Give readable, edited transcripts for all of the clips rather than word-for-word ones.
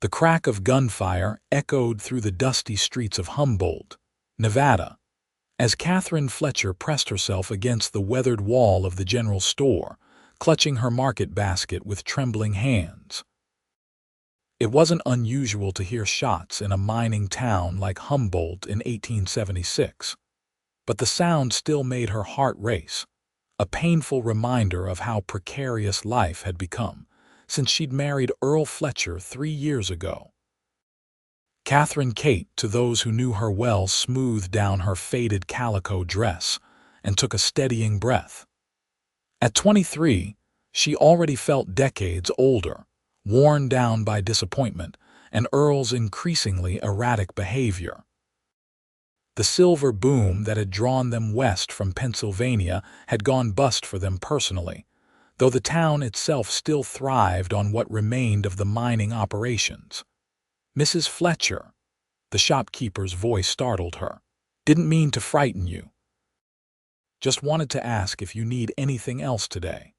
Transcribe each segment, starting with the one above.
The crack of gunfire echoed through the dusty streets of Humboldt, Nevada, as Catherine Fletcher pressed herself against the weathered wall of the general store, clutching her market basket with trembling hands. It wasn't unusual to hear shots in a mining town like Humboldt in 1876, but the sound still made her heart race, a painful reminder of how precarious life had become since she'd married Earl Fletcher 3 years ago. Catherine Kate, to those who knew her well, smoothed down her faded calico dress and took a steadying breath. At 23, she already felt decades older, worn down by disappointment and Earl's increasingly erratic behavior. The silver boom that had drawn them west from Pennsylvania had gone bust for them personally, though the town itself still thrived on what remained of the mining operations. "Mrs. Fletcher," the shopkeeper's voice startled her. "Didn't mean to frighten you. Just wanted to ask if you need anything else today."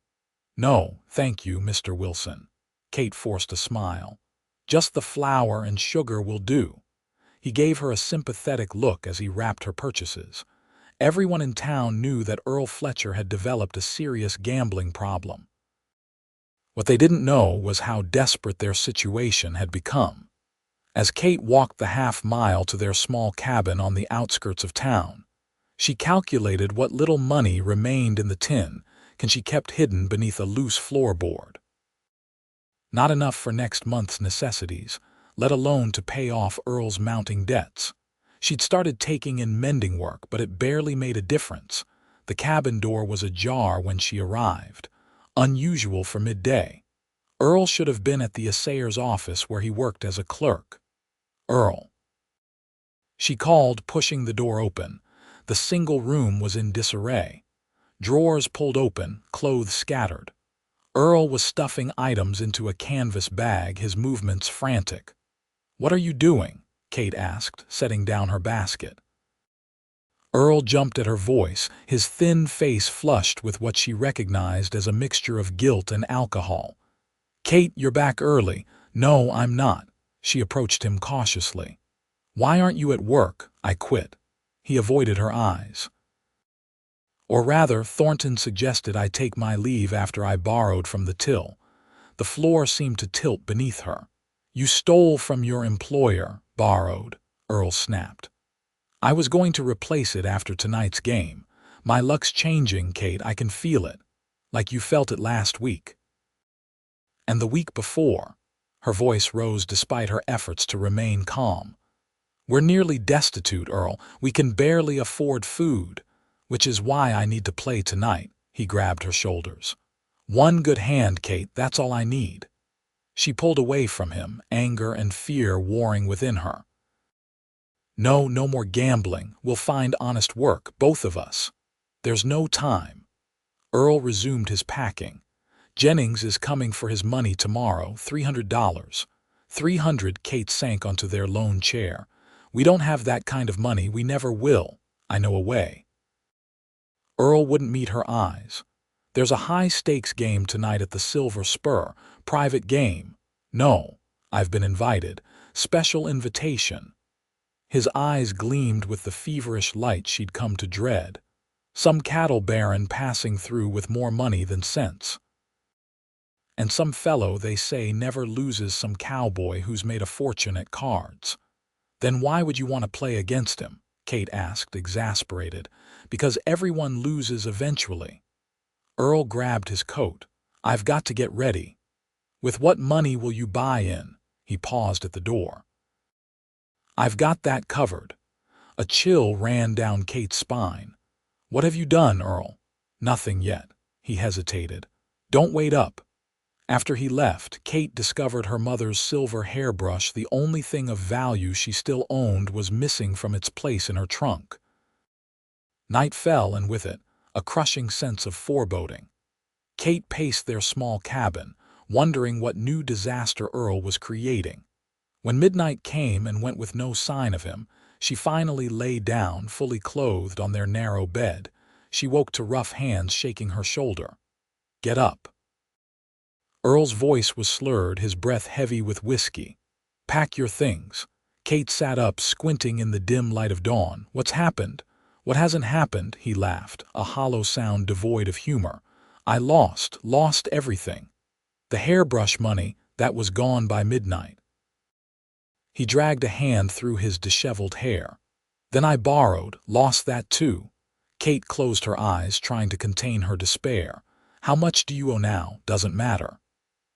"No, thank you, Mr. Wilson." Kate forced a smile. "Just the flour and sugar will do." He gave her a sympathetic look as he wrapped her purchases. Everyone in town knew that Earl Fletcher had developed a serious gambling problem. What they didn't know was how desperate their situation had become. As Kate walked the half-mile to their small cabin on the outskirts of town, she calculated what little money remained in the tin she kept hidden beneath a loose floorboard. Not enough for next month's necessities, let alone to pay off Earl's mounting debts. She'd started taking in mending work, but it barely made a difference. The cabin door was ajar when she arrived, unusual for midday. Earl should have been at the assayer's office where he worked as a clerk. "Earl," she called, pushing the door open. The single room was in disarray. Drawers pulled open, clothes scattered. Earl was stuffing items into a canvas bag, his movements frantic. "What are you doing?" Kate asked, setting down her basket. Earl jumped at her voice, his thin face flushed with what she recognized as a mixture of guilt and alcohol. "Kate, you're back early." "No, I'm not." She approached him cautiously. "Why aren't you at work?" "I quit." He avoided her eyes. "Or rather, Thornton suggested I take my leave after I borrowed from the till." The floor seemed to tilt beneath her. "You stole from your employer." "Borrowed," Earl snapped. "I was going to replace it after tonight's game. My luck's changing, Kate, I can feel it. Like you felt it last week. And the week before." Her voice rose despite her efforts to remain calm. "We're nearly destitute, Earl. We can barely afford food. Which is why I need to play tonight." He grabbed her shoulders. "One good hand, Kate, that's all I need." She pulled away from him, anger and fear warring within her. "No, no more gambling. We'll find honest work, both of us. There's no time." Earl resumed his packing. "Jennings is coming for his money tomorrow, $300. $300, Kate sank onto their lone chair. "We don't have that kind of money, we never will. I know a way." Earl wouldn't meet her eyes. "There's a high-stakes game tonight at the Silver Spur. Private game." "No, I've been invited. Special invitation." His eyes gleamed with the feverish light she'd come to dread. Some cattle baron passing through with more money than sense. And some fellow, they say, never loses some cowboy who's made a fortune at cards. "Then why would you want to play against him?" Kate asked, exasperated. "Because everyone loses eventually." Earl grabbed his coat. "I've got to get ready." "With what money will you buy in?" He paused at the door. "I've got that covered." A chill ran down Kate's spine. "What have you done, Earl?" "Nothing yet." He hesitated. "Don't wait up." After he left, Kate discovered her mother's silver hairbrush. The only thing of value she still owned was missing from its place in her trunk. Night fell, and with it, a crushing sense of foreboding. Kate paced their small cabin, wondering what new disaster Earl was creating. When midnight came and went with no sign of him, she finally lay down, fully clothed, on their narrow bed. She woke to rough hands shaking her shoulder. "Get up." Earl's voice was slurred, his breath heavy with whiskey. Pack your things. Kate sat up, squinting in the dim light of dawn. What's happened? What hasn't happened? He laughed, a hollow sound devoid of humor. I lost everything. The hairbrush money, that was gone by midnight. He dragged a hand through his disheveled hair. Then I borrowed, lost that too. Kate closed her eyes, trying to contain her despair. How much do you owe now? Doesn't matter.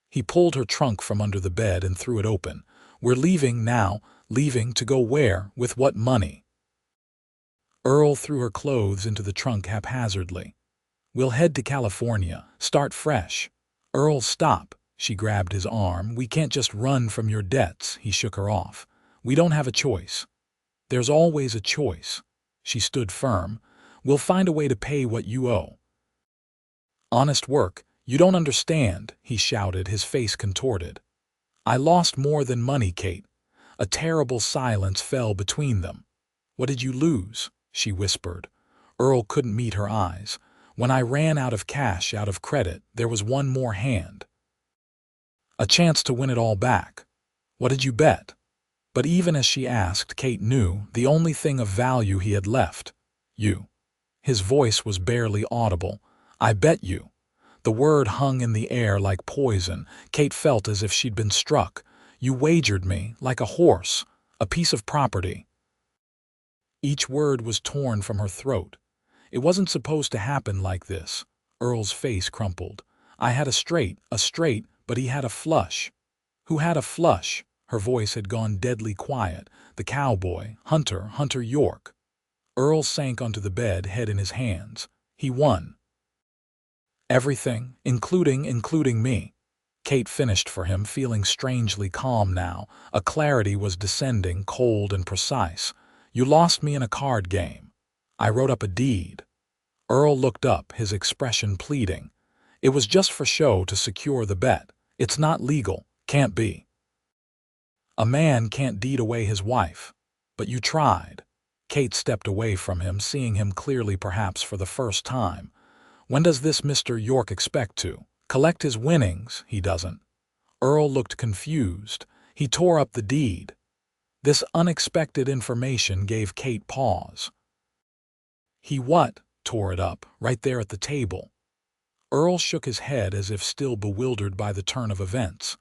He pulled her trunk from under the bed and threw it open. We're leaving now. Leaving to go where? With what money? Earl threw her clothes into the trunk haphazardly. We'll head to California. Start fresh. Earl, stop. She grabbed his arm. We can't just run from your debts. He shook her off. We don't have a choice. There's always a choice. She stood firm. We'll find a way to pay what you owe. Honest work. You don't understand, he shouted, his face contorted. I lost more than money, Kate. A terrible silence fell between them. What did you lose? She whispered. Earl couldn't meet her eyes. When I ran out of cash, out of credit, there was one more hand. A chance to win it all back. What did you bet? But even as she asked, Kate knew the only thing of value he had left. You. His voice was barely audible. I bet you. The word hung in the air like poison. Kate felt as if she'd been struck. You wagered me, like a horse, a piece of property. Each word was torn from her throat. It wasn't supposed to happen like this. Earl's face crumpled. I had a straight, but he had a flush. Who had a flush? Her voice had gone deadly quiet. The cowboy, Hunter York. Earl sank onto the bed, head in his hands. He won. Everything, including me. Kate finished for him, feeling strangely calm now. A clarity was descending, cold and precise. You lost me in a card game. I wrote up a deed. Earl looked up, his expression pleading. It was just for show, to secure the bet. It's not legal. Can't be. A man can't deed away his wife. But you tried. Kate stepped away from him, seeing him clearly, perhaps for the first time. When does this Mr. York expect to collect his winnings? He doesn't. Earl looked confused. He tore up the deed. This unexpected information gave Kate pause. He what? Tore it up, right there at the table. Earl shook his head as if still bewildered by the turn of events.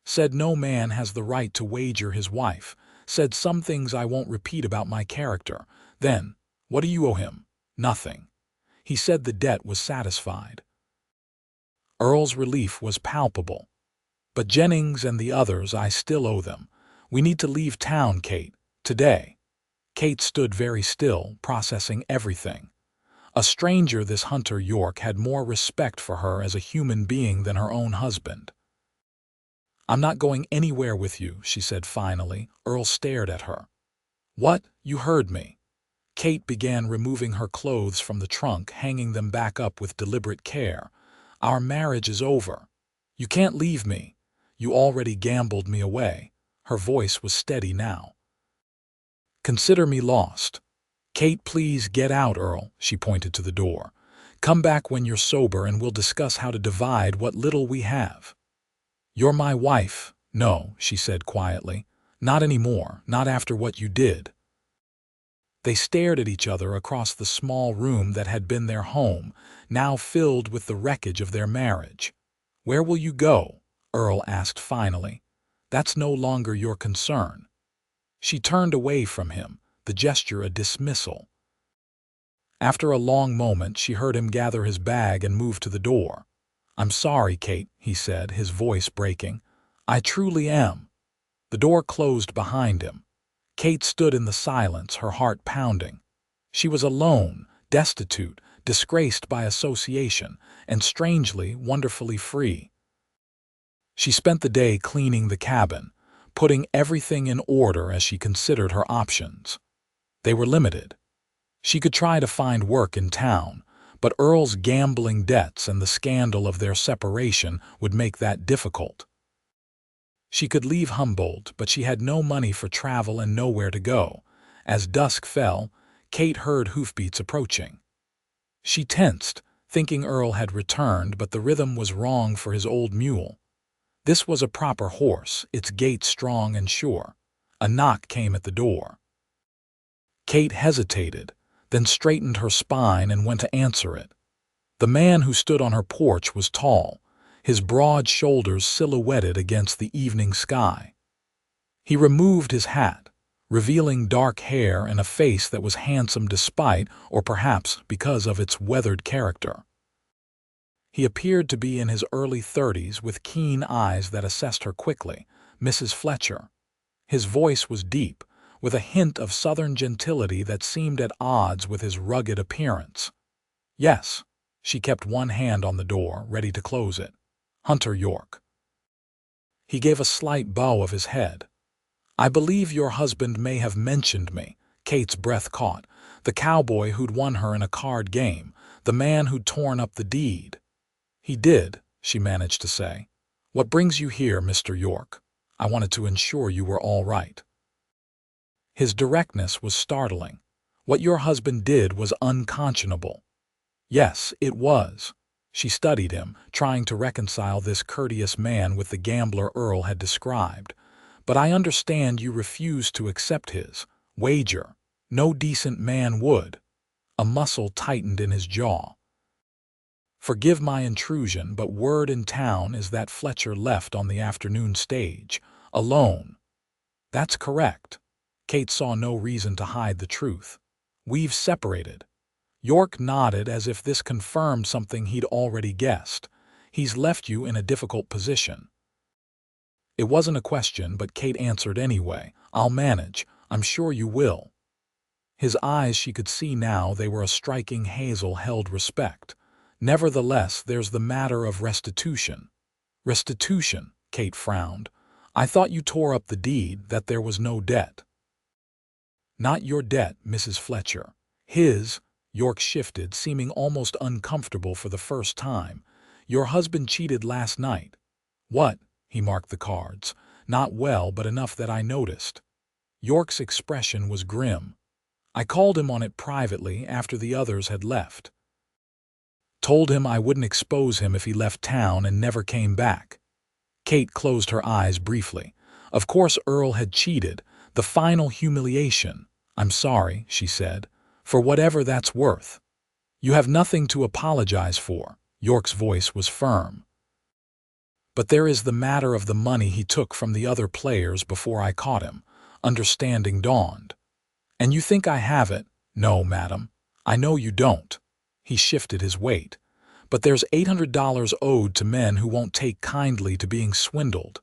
Said no man has the right to wager his wife. Said some things I won't repeat about my character. Then, what do you owe him? Nothing. He said the debt was satisfied. Earl's relief was palpable. But Jennings and the others, I still owe them. We need to leave town, Kate. Today. Kate stood very still, processing everything. A stranger, this Hunter York, had more respect for her as a human being than her own husband. I'm not going anywhere with you, she said finally. Earl stared at her. What? You heard me. Kate began removing her clothes from the trunk, hanging them back up with deliberate care. Our marriage is over. You can't leave me. You already gambled me away. Her voice was steady now. Consider me lost. Kate, please get out, Earl. She pointed to the door. Come back when you're sober and we'll discuss how to divide what little we have. You're my wife. No, she said quietly. Not anymore, not after what you did. They stared at each other across the small room that had been their home, now filled with the wreckage of their marriage. Where will you go? Earl asked finally. That's no longer your concern. She turned away from him, the gesture a dismissal. After a long moment, she heard him gather his bag and move to the door. I'm sorry, Kate, he said, his voice breaking. I truly am. The door closed behind him. Kate stood in the silence, her heart pounding. She was alone, destitute, disgraced by association, and strangely, wonderfully free. She spent the day cleaning the cabin, putting everything in order as she considered her options. They were limited. She could try to find work in town, but Earl's gambling debts and the scandal of their separation would make that difficult. She could leave Humboldt, but she had no money for travel and nowhere to go. As dusk fell, Kate heard hoofbeats approaching. She tensed, thinking Earl had returned, but the rhythm was wrong for his old mule. This was a proper horse, its gait strong and sure. A knock came at the door. Kate hesitated, then straightened her spine and went to answer it. The man who stood on her porch was tall, his broad shoulders silhouetted against the evening sky. He removed his hat, revealing dark hair and a face that was handsome despite, or perhaps because of its weathered character. He appeared to be in his early 30s with keen eyes that assessed her quickly. "Mrs. Fletcher." His voice was deep, with a hint of southern gentility that seemed at odds with his rugged appearance. "Yes." She kept one hand on the door, ready to close it. "Hunter York." He gave a slight bow of his head. "I believe your husband may have mentioned me." Kate's breath caught. "The cowboy who'd won her in a card game, the man who'd torn up the deed." "He did," she managed to say. "What brings you here, Mr. York? I wanted to ensure you were all right." His directness was startling. "What your husband did was unconscionable." Yes, it was. She studied him, trying to reconcile this courteous man with the gambler Earl had described. "But I understand you refuse to accept his wager. No decent man would." A muscle tightened in his jaw. "Forgive my intrusion, but word in town is that Fletcher left on the afternoon stage, alone." "That's correct." Kate saw no reason to hide the truth. "We've separated." York nodded as if this confirmed something he'd already guessed. "He's left you in a difficult position." It wasn't a question, but Kate answered anyway. "I'll manage. I'm sure you will." His eyes, she could see now, they were a striking hazel, held respect. "Nevertheless, there's the matter of restitution." "Restitution?" Kate frowned. "I thought you tore up the deed, that there was no debt." "Not your debt, Mrs. Fletcher. His." York shifted, seeming almost uncomfortable for the first time. "Your husband cheated last night." "What?" He marked the cards. "Not well, but enough that I noticed." York's expression was grim. "I called him on it privately after the others had left. Told him I wouldn't expose him if he left town and never came back." Kate closed her eyes briefly. Of course Earl had cheated. The final humiliation. "I'm sorry," she said, "for whatever that's worth." "You have nothing to apologize for." York's voice was firm. "But there is the matter of the money he took from the other players before I caught him." Understanding dawned. "And you think I have it?" "No, madam. I know you don't." He shifted his weight. "But there's $800 owed to men who won't take kindly to being swindled."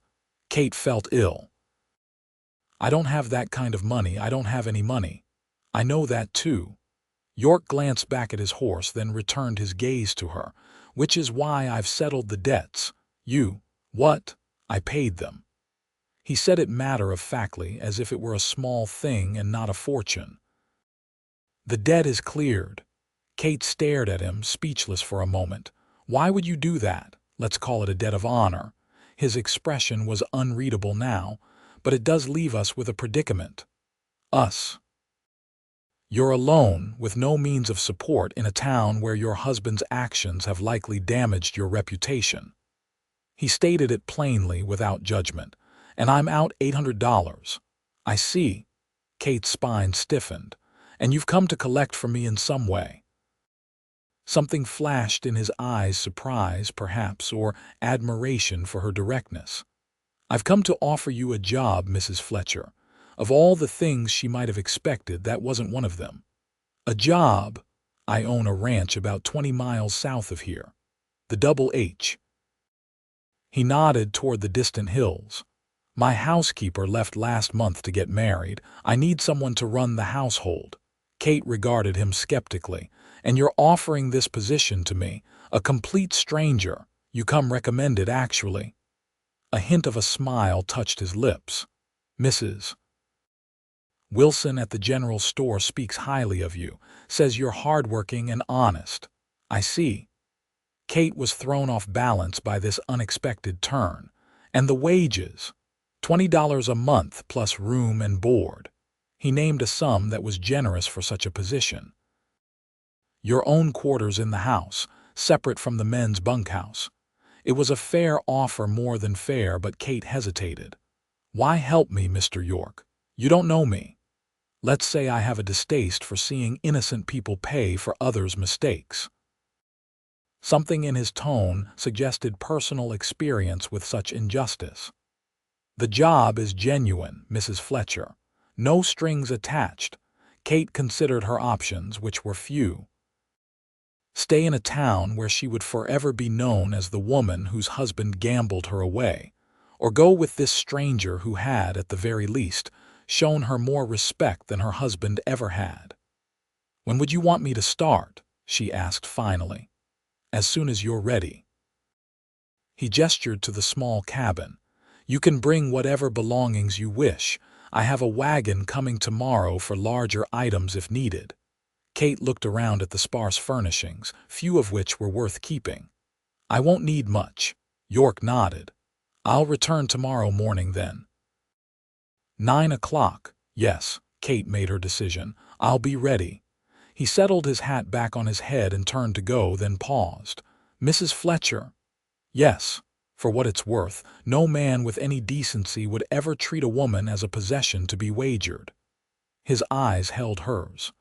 Kate felt ill. "I don't have that kind of money. I don't have any money." "I know that too." York glanced back at his horse, then returned his gaze to her. "Which is why I've settled the debts." "You?" "What?" "I paid them." He said it matter-of-factly, as if it were a small thing and not a fortune. "The debt is cleared." Kate stared at him, speechless for a moment. "Why would you do that? Let's call it a debt of honor." His expression was unreadable now. "But it does leave us with a predicament." "Us?" "You're alone, with no means of support in a town where your husband's actions have likely damaged your reputation." He stated it plainly, without judgment. "And I'm out $800. "I see." Kate's spine stiffened. "And you've come to collect from me in some way." Something flashed in his eyes, surprise, perhaps, or admiration for her directness. "I've come to offer you a job, Mrs. Fletcher." Of all the things she might have expected, that wasn't one of them. "A job?" "I own a ranch about 20 miles south of here." "The Double H." He nodded toward the distant hills. "My housekeeper left last month to get married. I need someone to run the household." Kate regarded him skeptically. "And you're offering this position to me, a complete stranger. You come recommended, actually." A hint of a smile touched his lips. "Mrs. Wilson at the general store speaks highly of you, says you're hardworking and honest." "I see." Kate was thrown off balance by this unexpected turn. "And the wages?" $20 a month plus room and board." He named a sum that was generous for such a position. "Your own quarters in the house, separate from the men's bunkhouse." It was a fair offer, more than fair, but Kate hesitated. "Why help me, Mr. York? You don't know me. Let's say I have a distaste for seeing innocent people pay for others' mistakes." Something in his tone suggested personal experience with such injustice. "The job is genuine, Mrs. Fletcher. No strings attached." Kate considered her options, which were few. Stay in a town where she would forever be known as the woman whose husband gambled her away, or go with this stranger who had, at the very least, shown her more respect than her husband ever had. "When would you want me to start?" she asked finally. "As soon as you're ready." He gestured to the small cabin. "You can bring whatever belongings you wish. I have a wagon coming tomorrow for larger items if needed." Kate looked around at the sparse furnishings, few of which were worth keeping. "I won't need much." York nodded. "I'll return tomorrow morning then." 9 o'clock. "Yes," Kate made her decision. "I'll be ready." He settled his hat back on his head and turned to go, then paused. "Mrs. Fletcher?" "Yes." For what it's worth, no man with any decency would ever treat a woman as a possession to be wagered. His eyes held hers.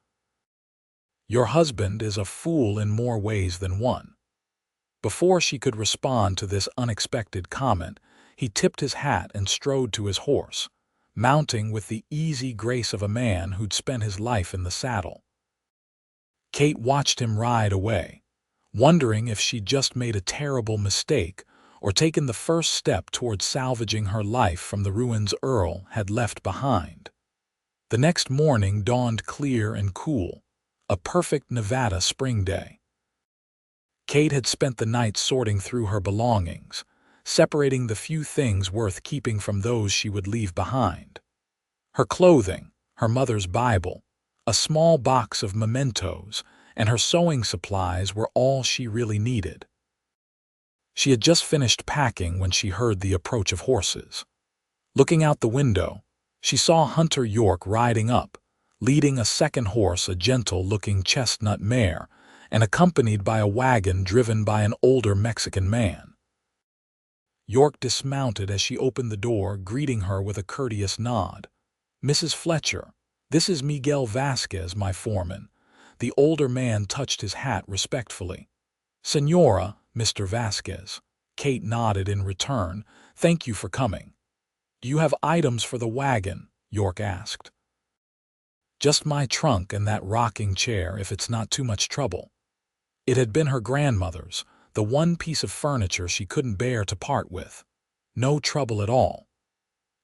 "Your husband is a fool in more ways than one." Before she could respond to this unexpected comment, he tipped his hat and strode to his horse, mounting with the easy grace of a man who'd spent his life in the saddle. Kate watched him ride away, wondering if she'd just made a terrible mistake or taken the first step toward salvaging her life from the ruins Earl had left behind. The next morning dawned clear and cool, a perfect Nevada spring day. Kate had spent the night sorting through her belongings, separating the few things worth keeping from those she would leave behind. Her clothing, her mother's Bible, a small box of mementos, and her sewing supplies were all she really needed. She had just finished packing when she heard the approach of horses. Looking out the window, she saw Hunter York riding up, leading a second horse, a gentle-looking chestnut mare, and accompanied by a wagon driven by an older Mexican man. York dismounted as she opened the door, greeting her with a courteous nod. "Mrs. Fletcher, this is Miguel Vasquez, my foreman." The older man touched his hat respectfully. "Señora, Mr. Vasquez." Kate nodded in return. "Thank you for coming." "Do you have items for the wagon?" York asked. "Just my trunk and that rocking chair, if it's not too much trouble." It had been her grandmother's, the one piece of furniture she couldn't bear to part with. "No trouble at all."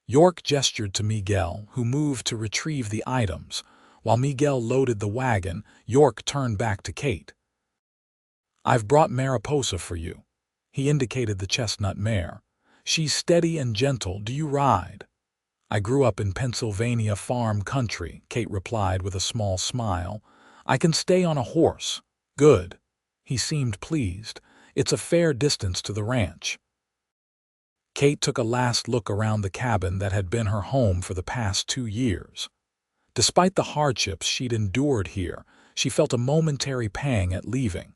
York gestured to Miguel, who moved to retrieve the items. While Miguel loaded the wagon, York turned back to Kate. "I've brought Mariposa for you." He indicated the chestnut mare. "She's steady and gentle. Do you ride?" "I grew up in Pennsylvania farm country," Kate replied with a small smile. "I can stay on a horse." "Good." He seemed pleased. "It's a fair distance to the ranch." Kate took a last look around the cabin that had been her home for the past 2 years. Despite the hardships she'd endured here, she felt a momentary pang at leaving.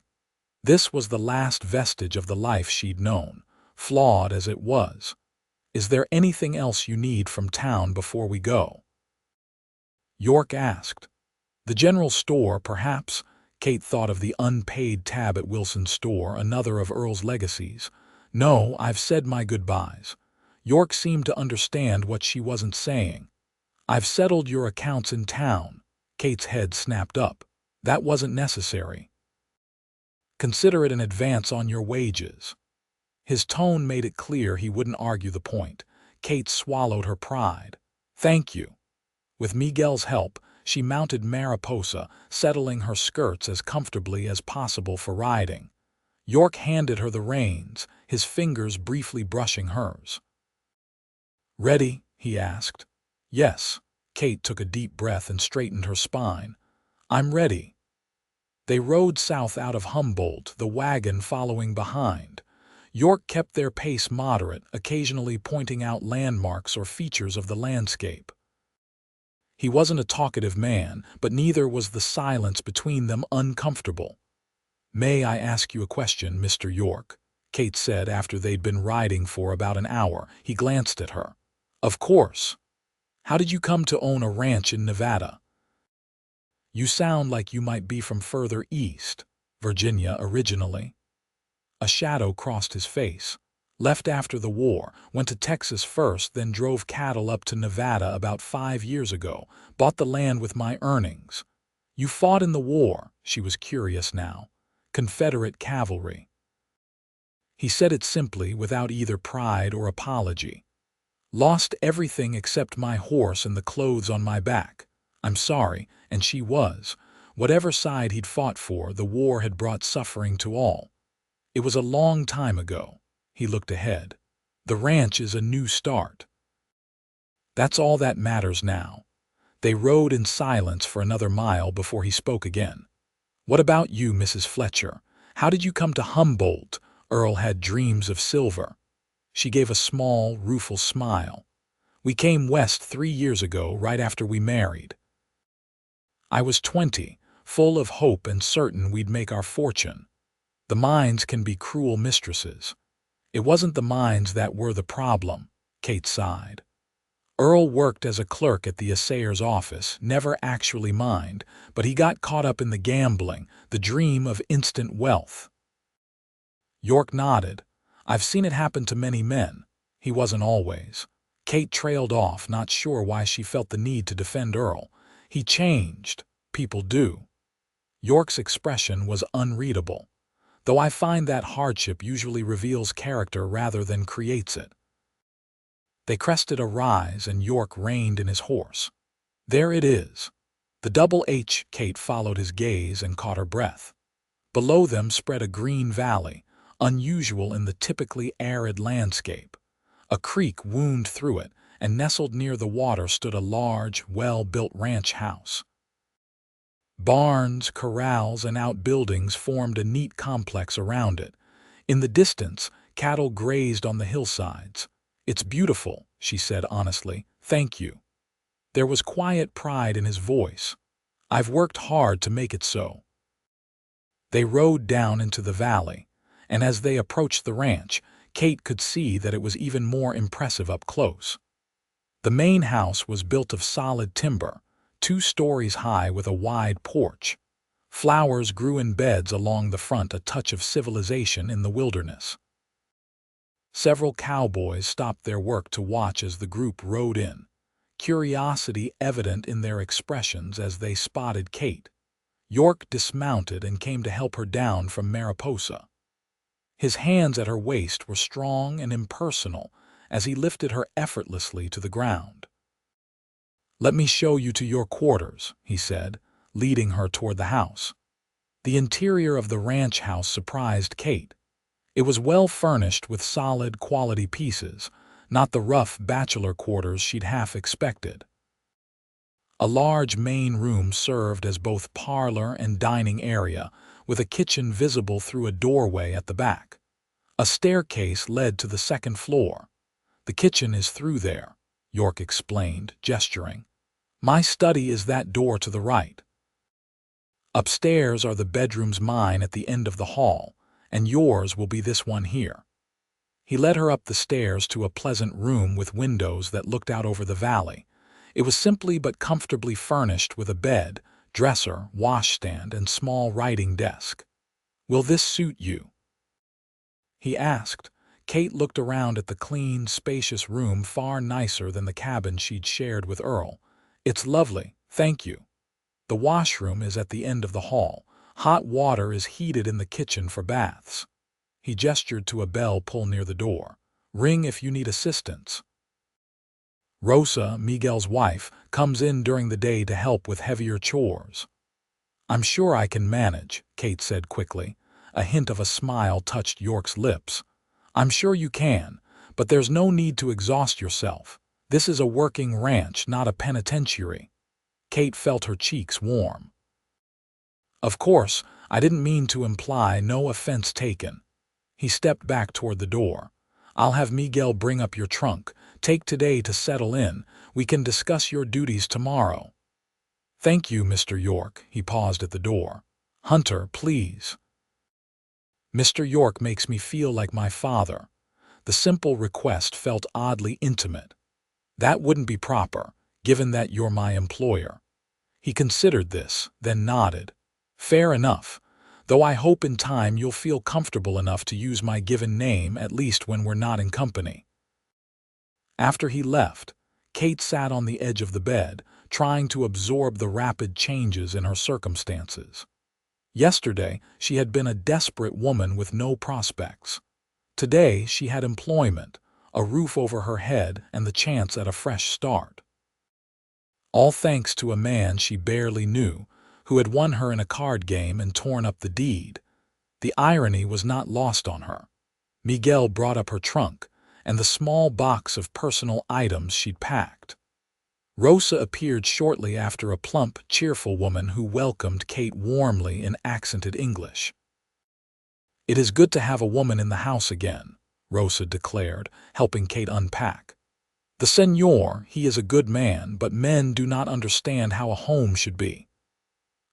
This was the last vestige of the life she'd known, flawed as it was. "Is there anything else you need from town before we go?" York asked. "The general store, perhaps?" Kate thought of the unpaid tab at Wilson's store, another of Earl's legacies. "No, I've said my goodbyes." York seemed to understand what she wasn't saying. "I've settled your accounts in town." Kate's head snapped up. "That wasn't necessary." "Consider it an advance on your wages." His tone made it clear he wouldn't argue the point. Kate swallowed her pride. "Thank you." With Miguel's help, she mounted Mariposa, settling her skirts as comfortably as possible for riding. York handed her the reins, his fingers briefly brushing hers. "Ready?" he asked. "Yes." Kate took a deep breath and straightened her spine. "I'm ready." They rode south out of Humboldt, the wagon following behind. York kept their pace moderate, occasionally pointing out landmarks or features of the landscape. He wasn't a talkative man, but neither was the silence between them uncomfortable. "May I ask you a question, Mr. York?" Kate said after they'd been riding for about an hour. He glanced at her. Of course. How did you come to own a ranch in Nevada? You sound like you might be from further east, Virginia originally. A shadow crossed his face. Left after the war, went to Texas first, then drove cattle up to Nevada about 5 years ago, bought the land with my earnings. You fought in the war, she was curious now. Confederate cavalry. He said it simply, without either pride or apology. Lost everything except my horse and the clothes on my back. I'm sorry, and she was. Whatever side he'd fought for, the war had brought suffering to all. It was a long time ago. He looked ahead. The ranch is a new start. That's all that matters now. They rode in silence for another mile before he spoke again. What about you, Mrs. Fletcher? How did you come to Humboldt? Earl had dreams of silver. She gave a small, rueful smile. We came west 3 years ago, right after we married. I was 20, full of hope and certain we'd make our fortune. The mines can be cruel mistresses. It wasn't the mines that were the problem, Kate sighed. Earl worked as a clerk at the assayer's office, never actually mined, but he got caught up in the gambling, the dream of instant wealth. York nodded. I've seen it happen to many men. He wasn't always. Kate trailed off, not sure why she felt the need to defend Earl. He changed. People do. York's expression was unreadable. Though I find that hardship usually reveals character rather than creates it. They crested a rise and York reined in his horse. There it is. The double H. Kate followed his gaze and caught her breath. Below them spread a green valley, unusual in the typically arid landscape. A creek wound through it, and nestled near the water stood a large, well-built ranch house. Barns, corrals, and outbuildings formed a neat complex around it. In the distance, cattle grazed on the hillsides. It's beautiful, she said honestly. Thank you. There was quiet pride in his voice. I've worked hard to make it so. They rode down into the valley, and as they approached the ranch, Kate could see that it was even more impressive up close. The main house was built of solid timber, 2 stories high with a wide porch. Flowers grew in beds along the front, a touch of civilization in the wilderness. Several cowboys stopped their work to watch as the group rode in, curiosity evident in their expressions as they spotted Kate. York dismounted and came to help her down from Mariposa. His hands at her waist were strong and impersonal as he lifted her effortlessly to the ground. Let me show you to your quarters, he said, leading her toward the house. The interior of the ranch house surprised Kate. It was well furnished with solid, quality pieces, not the rough bachelor quarters she'd half expected. A large main room served as both parlor and dining area, with a kitchen visible through a doorway at the back. A staircase led to the second floor. The kitchen is through there, York explained, gesturing. My study is that door to the right. Upstairs are the bedrooms, mine at the end of the hall, and yours will be this one here. He led her up the stairs to a pleasant room with windows that looked out over the valley. It was simply but comfortably furnished with a bed, dresser, washstand, and small writing desk. Will this suit you? He asked. Kate looked around at the clean, spacious room, far nicer than the cabin she'd shared with Earl. It's lovely, thank you. The washroom is at the end of the hall. Hot water is heated in the kitchen for baths. He gestured to a bell pull near the door. Ring if you need assistance. Rosa, Miguel's wife, comes in during the day to help with heavier chores. I'm sure I can manage, Kate said quickly. A hint of a smile touched York's lips. I'm sure you can, but there's no need to exhaust yourself. This is a working ranch, not a penitentiary. Kate felt her cheeks warm. Of course, I didn't mean to imply, no offense taken. He stepped back toward the door. I'll have Miguel bring up your trunk. Take today to settle in. We can discuss your duties tomorrow. Thank you, Mr. York. He paused at the door. Hunter, please. Mr. York makes me feel like my father. The simple request felt oddly intimate. That wouldn't be proper, given that you're my employer. He considered this, then nodded. Fair enough, though I hope in time you'll feel comfortable enough to use my given name at least when we're not in company. After he left, Kate sat on the edge of the bed, trying to absorb the rapid changes in her circumstances. Yesterday, she had been a desperate woman with no prospects. Today, she had employment, a roof over her head, and the chance at a fresh start. All thanks to a man she barely knew, who had won her in a card game and torn up the deed. The irony was not lost on her. Miguel brought up her trunk and the small box of personal items she'd packed. Rosa appeared shortly after, a plump, cheerful woman who welcomed Kate warmly in accented English. "It is good to have a woman in the house again," Rosa declared, helping Kate unpack. "The Señor, he is a good man, but men do not understand how a home should be."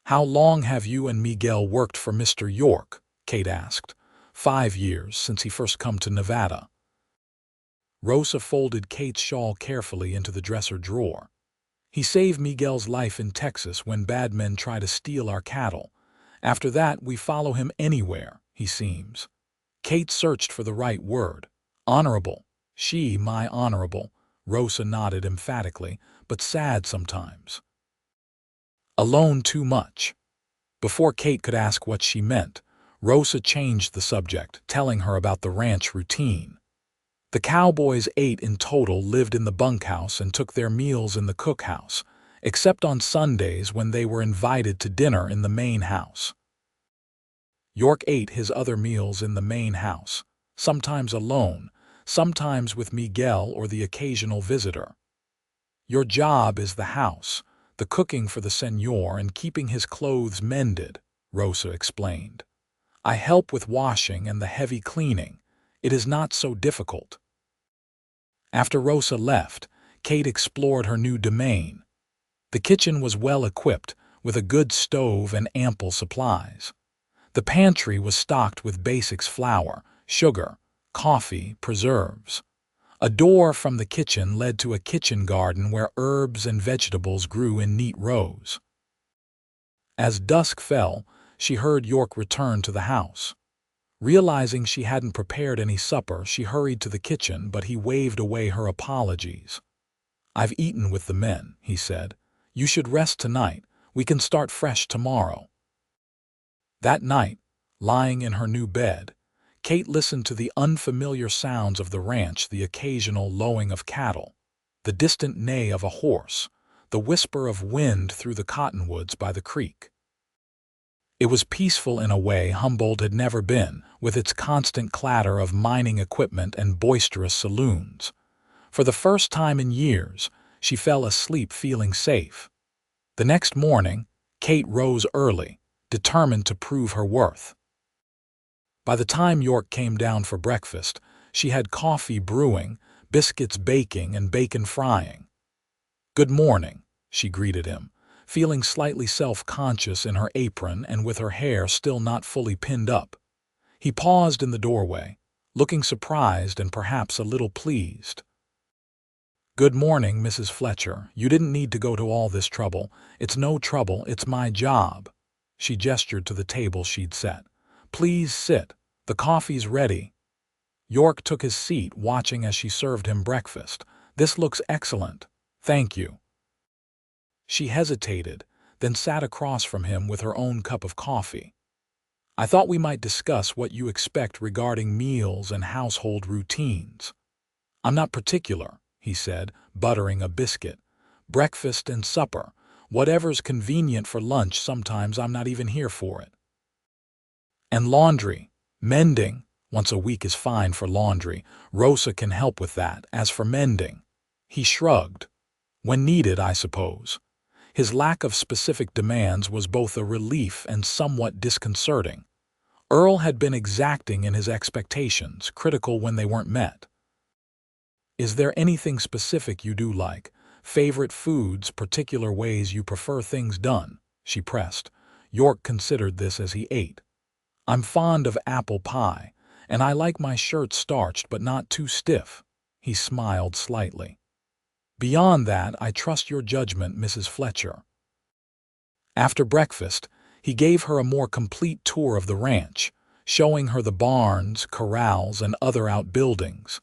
"How long have you and Miguel worked for Mr. York?" Kate asked. 5 years since he first come to Nevada." Rosa folded Kate's shawl carefully into the dresser drawer. "He saved Miguel's life in Texas when bad men try to steal our cattle. After that, we follow him anywhere, he seems." Kate searched for the right word. "Honorable. She, my honorable." Rosa nodded emphatically, "but sad sometimes. Alone too much." Before Kate could ask what she meant, Rosa changed the subject, telling her about the ranch routine. The Cowboys, 8 in total, lived in the bunkhouse and took their meals in the cookhouse, except on Sundays when they were invited to dinner in the main house. York ate his other meals in the main house, sometimes alone, sometimes with Miguel or the occasional visitor. "Your job is the house, the cooking for the Señor and keeping his clothes mended," Rosa explained. "I help with washing and the heavy cleaning. It is not so difficult." After Rosa left, Kate explored her new domain. The kitchen was well equipped, with a good stove and ample supplies. The pantry was stocked with basics: flour, sugar, coffee, preserves. A door from the kitchen led to a kitchen garden where herbs and vegetables grew in neat rows. As dusk fell, she heard York return to the house. Realizing she hadn't prepared any supper, she hurried to the kitchen, but he waved away her apologies. "I've eaten with the men," he said. "You should rest tonight. We can start fresh tomorrow." That night, lying in her new bed, Kate listened to the unfamiliar sounds of the ranch: the occasional lowing of cattle, the distant neigh of a horse, the whisper of wind through the cottonwoods by the creek. It was peaceful in a way Humboldt had never been, with its constant clatter of mining equipment and boisterous saloons. For the first time in years, she fell asleep feeling safe. The next morning, Kate rose early, determined to prove her worth. By the time York came down for breakfast, she had coffee brewing, biscuits baking, and bacon frying. "Good morning," she greeted him, feeling slightly self-conscious in her apron and with her hair still not fully pinned up. He paused in the doorway, looking surprised and perhaps a little pleased. "Good morning, Mrs. Fletcher. You didn't need to go to all this trouble." "It's no trouble, it's my job." She gestured to the table she'd set. "Please sit. The coffee's ready." York took his seat, watching as she served him breakfast. "This looks excellent. Thank you." She hesitated, then sat across from him with her own cup of coffee. "I thought we might discuss what you expect regarding meals and household routines." "I'm not particular," he said, buttering a biscuit. "Breakfast and supper. Whatever's convenient for lunch. Sometimes I'm not even here for it." "And laundry. Mending. Once a week is fine for laundry. Rosa can help with that. As for mending," he shrugged. "When needed, I suppose." His lack of specific demands was both a relief and somewhat disconcerting. Earl had been exacting in his expectations, critical when they weren't met. "Is there anything specific you do like? Favorite foods, particular ways you prefer things done?" she pressed. York considered this as he ate. I'm fond of apple pie, and I like my shirt starched but not too stiff." He smiled slightly. "Beyond that, I trust your judgment, Mrs. Fletcher." After breakfast, he gave her a more complete tour of the ranch, showing her the barns, corrals, and other outbuildings.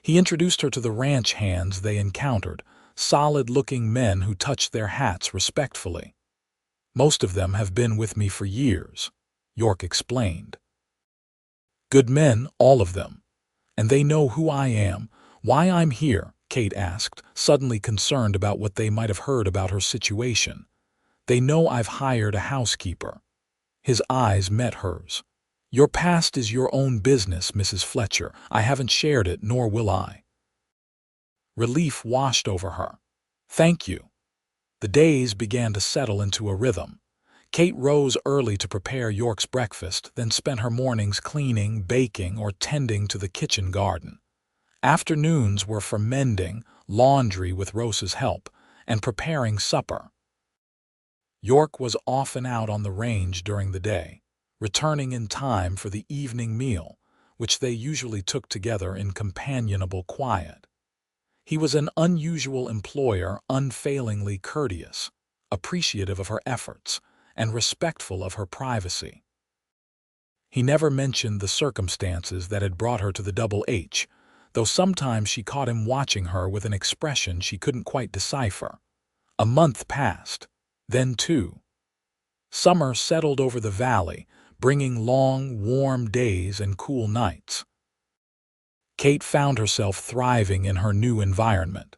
He introduced her to the ranch hands they encountered, solid-looking men who touched their hats respectfully. "Most of them have been with me for years," York explained. "Good men, all of them. And they know who I am, why I'm here," Kate asked, suddenly concerned about what they might have heard about her situation. "They know I've hired a housekeeper." His eyes met hers. "Your past is your own business, Mrs. Fletcher. I haven't shared it, nor will I." Relief washed over her. "Thank you." The days began to settle into a rhythm. Kate rose early to prepare York's breakfast, then spent her mornings cleaning, baking, or tending to the kitchen garden. Afternoons were for mending, laundry with Rosa's help, and preparing supper. York was often out on the range during the day, returning in time for the evening meal, which they usually took together in companionable quiet. He was an unusual employer, unfailingly courteous, appreciative of her efforts, and respectful of her privacy. He never mentioned the circumstances that had brought her to the Double H, though sometimes she caught him watching her with an expression she couldn't quite decipher. A month passed, then two. Summer settled over the valley, bringing long, warm days and cool nights. Kate found herself thriving in her new environment.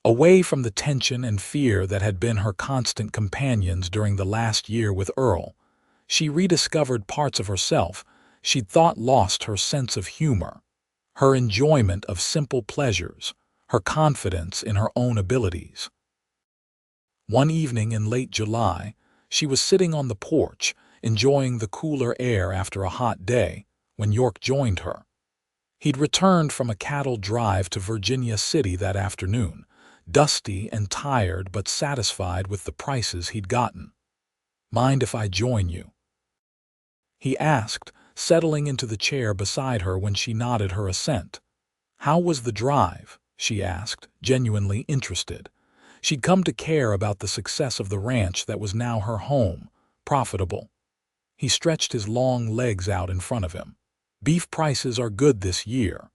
Away from the tension and fear that had been her constant companions during the last year with Earl, she rediscovered parts of herself she'd thought lost: her sense of humor, her enjoyment of simple pleasures, her confidence in her own abilities. One evening in late July, she was sitting on the porch, enjoying the cooler air after a hot day, when York joined her. He'd returned from a cattle drive to Virginia City that afternoon, dusty and tired but satisfied with the prices he'd gotten. "Mind if I join you?" he asked, settling into the chair beside her when she nodded her assent. "How was the drive?" she asked, genuinely interested. She'd come to care about the success of the ranch that was now her home, profitable. He stretched his long legs out in front of him. "Beef prices are good this year."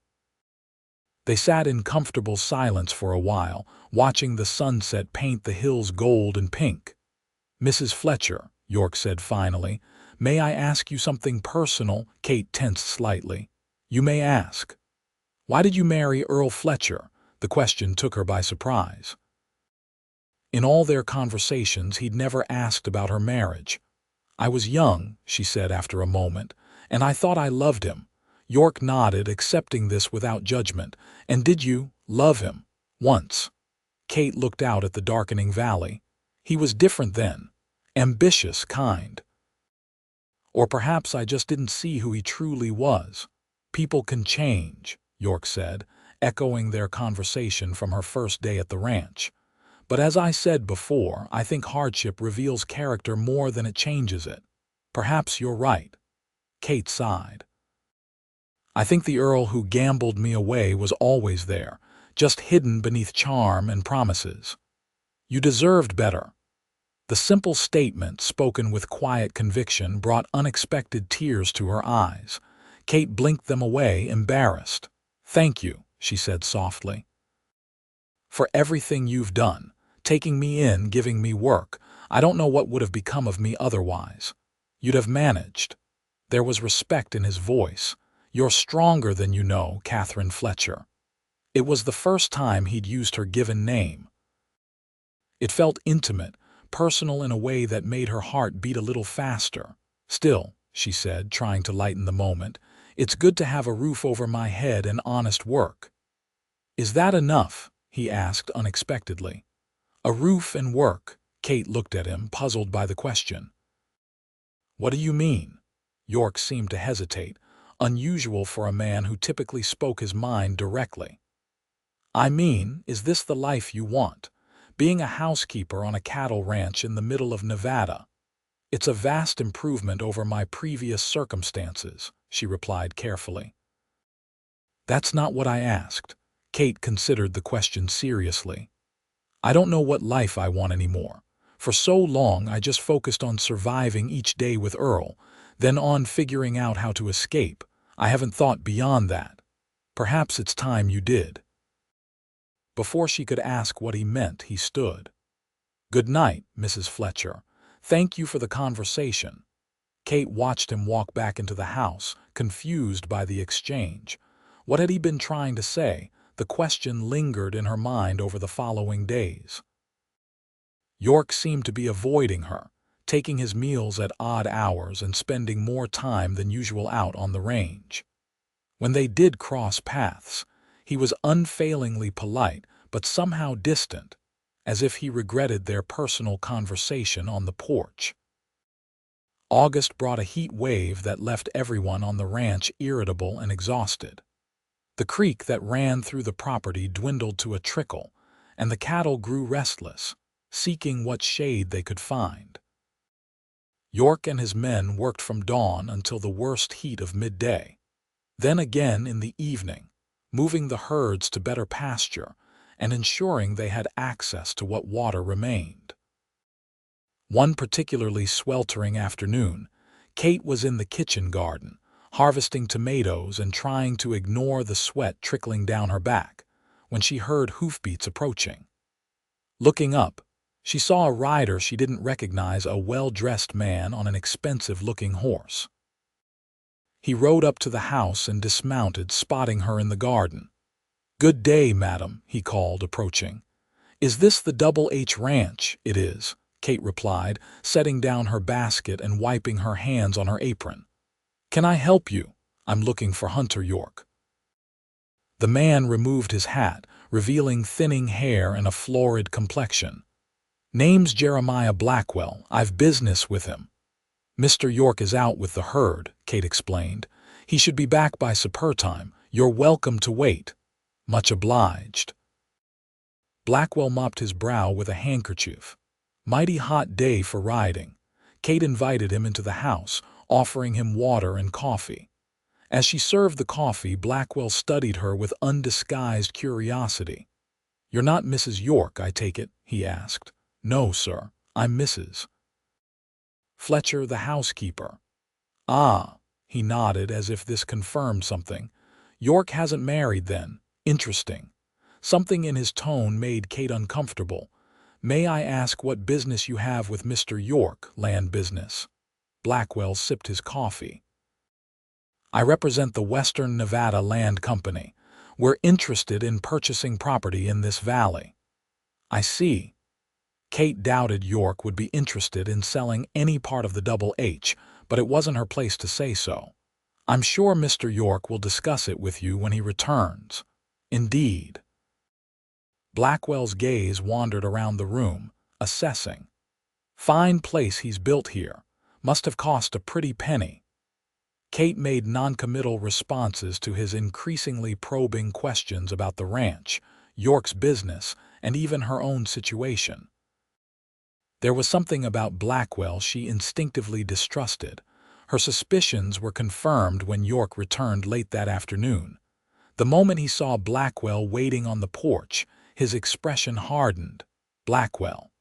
They sat in comfortable silence for a while, watching the sunset paint the hills gold and pink. "Mrs. Fletcher," York said finally, "may I ask you something personal?" Kate tensed slightly. "You may ask." "Why did you marry Earl Fletcher?" The question took her by surprise. In all their conversations, he'd never asked about her marriage. "I was young," she said after a moment, "and I thought I loved him." York nodded, accepting this without judgment. "And did you love him?" "Once." Kate looked out at the darkening valley. "He was different then. Ambitious, kind. Or perhaps I just didn't see who he truly was." "People can change," York said, echoing their conversation from her first day at the ranch. "But as I said before, I think hardship reveals character more than it changes it." "Perhaps you're right." Kate sighed. "I think the Earl who gambled me away was always there, just hidden beneath charm and promises." "You deserved better." The simple statement, spoken with quiet conviction, brought unexpected tears to her eyes. Kate blinked them away, embarrassed. "Thank you," she said softly, "for everything you've done, taking me in, giving me work. I don't know what would have become of me otherwise. You'd have managed." There was respect in his voice. "You're stronger than you know, Catherine Fletcher." It was the first time he'd used her given name. It felt intimate, personal in a way that made her heart beat a little faster. "Still," she said, trying to lighten the moment, "it's good to have a roof over my head and honest work." "Is that enough?" he asked unexpectedly. "A roof and work." Kate looked at him, puzzled by the question. "What do you mean?" York seemed to hesitate, unusual for a man who typically spoke his mind directly. "I mean, is this the life you want? Being a housekeeper on a cattle ranch in the middle of Nevada?" "It's a vast improvement over my previous circumstances," she replied carefully. "That's not what I asked." Kate considered the question seriously. "I don't know what life I want anymore. For so long I just focused on surviving each day with Earl, then on figuring out how to escape. I haven't thought beyond that. Perhaps it's time you did." Before she could ask what he meant, he stood. "Good night, Mrs. Fletcher. Thank you for the conversation." Kate watched him walk back into the house, confused by the exchange. What had he been trying to say? The question lingered in her mind over the following days. York seemed to be avoiding her, taking his meals at odd hours and spending more time than usual out on the range. When they did cross paths, he was unfailingly polite but somehow distant, as if he regretted their personal conversation on the porch. August brought a heat wave that left everyone on the ranch irritable and exhausted. The creek that ran through the property dwindled to a trickle, and the cattle grew restless, seeking what shade they could find. York and his men worked from dawn until the worst heat of midday, then again in the evening, moving the herds to better pasture and ensuring they had access to what water remained. One particularly sweltering afternoon, Kate was in the kitchen garden, harvesting tomatoes and trying to ignore the sweat trickling down her back, when she heard hoofbeats approaching. Looking up, she saw a rider she didn't recognize, a well-dressed man on an expensive-looking horse. He rode up to the house and dismounted, spotting her in the garden. "Good day, madam," he called, approaching. "Is this the Double H Ranch?" "It is," Kate replied, setting down her basket and wiping her hands on her apron. "Can I help you?" "I'm looking for Hunter York." The man removed his hat, revealing thinning hair and a florid complexion. "Name's Jeremiah Blackwell. I've business with him." "Mr. York is out with the herd," Kate explained. "He should be back by supper time. You're welcome to wait." "Much obliged." Blackwell mopped his brow with a handkerchief. Mighty hot day for riding. Kate invited him into the house, offering him water and coffee. As she served the coffee, Blackwell studied her with undisguised curiosity. "You're not Mrs. York, I take it?" he asked. "No, sir. I'm Mrs. Fletcher, the housekeeper." "Ah," he nodded as if this confirmed something. "York hasn't married then. Interesting." Something in his tone made Kate uncomfortable. "May I ask what business you have with Mr. York?" "Land business." Blackwell sipped his coffee. "I represent the Western Nevada Land Company. We're interested in purchasing property in this valley." "I see." Kate doubted York would be interested in selling any part of the Double H, but it wasn't her place to say so. "I'm sure Mr. York will discuss it with you when he returns." "Indeed." Blackwell's gaze wandered around the room, assessing. "Fine place he's built here. Must have cost a pretty penny." Kate made noncommittal responses to his increasingly probing questions about the ranch, York's business, and even her own situation. There was something about Blackwell she instinctively distrusted. Her suspicions were confirmed when York returned late that afternoon. The moment he saw Blackwell waiting on the porch, his expression hardened. "Blackwell."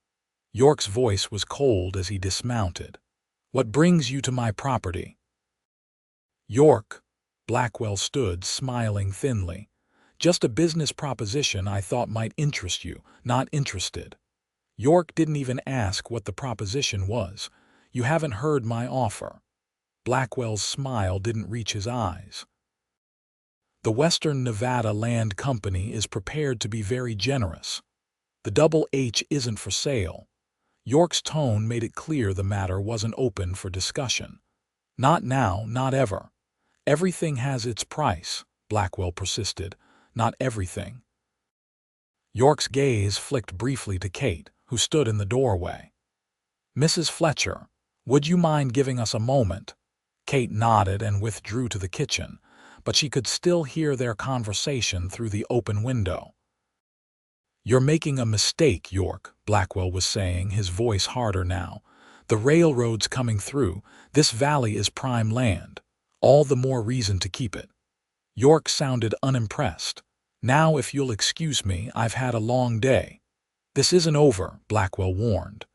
York's voice was cold as he dismounted. "What brings you to my property?" "York." Blackwell stood, smiling thinly. "Just a business proposition I thought might interest you." "Not interested." York didn't even ask what the proposition was. "You haven't heard my offer." Blackwell's smile didn't reach his eyes. "The Western Nevada Land Company is prepared to be very generous. The Double H isn't for sale." York's tone made it clear the matter wasn't open for discussion. "Not now, not ever." "Everything has its price," Blackwell persisted. "Not everything." York's gaze flicked briefly to Kate, who stood in the doorway. "Mrs. Fletcher, would you mind giving us a moment?" Kate nodded and withdrew to the kitchen, but she could still hear their conversation through the open window. "You're making a mistake, York," Blackwell was saying, his voice harder now. The railroad's coming through. This valley is prime land. All the more reason to keep it." York sounded unimpressed. "Now, if you'll excuse me, I've had a long day." "This isn't over," Blackwell warned.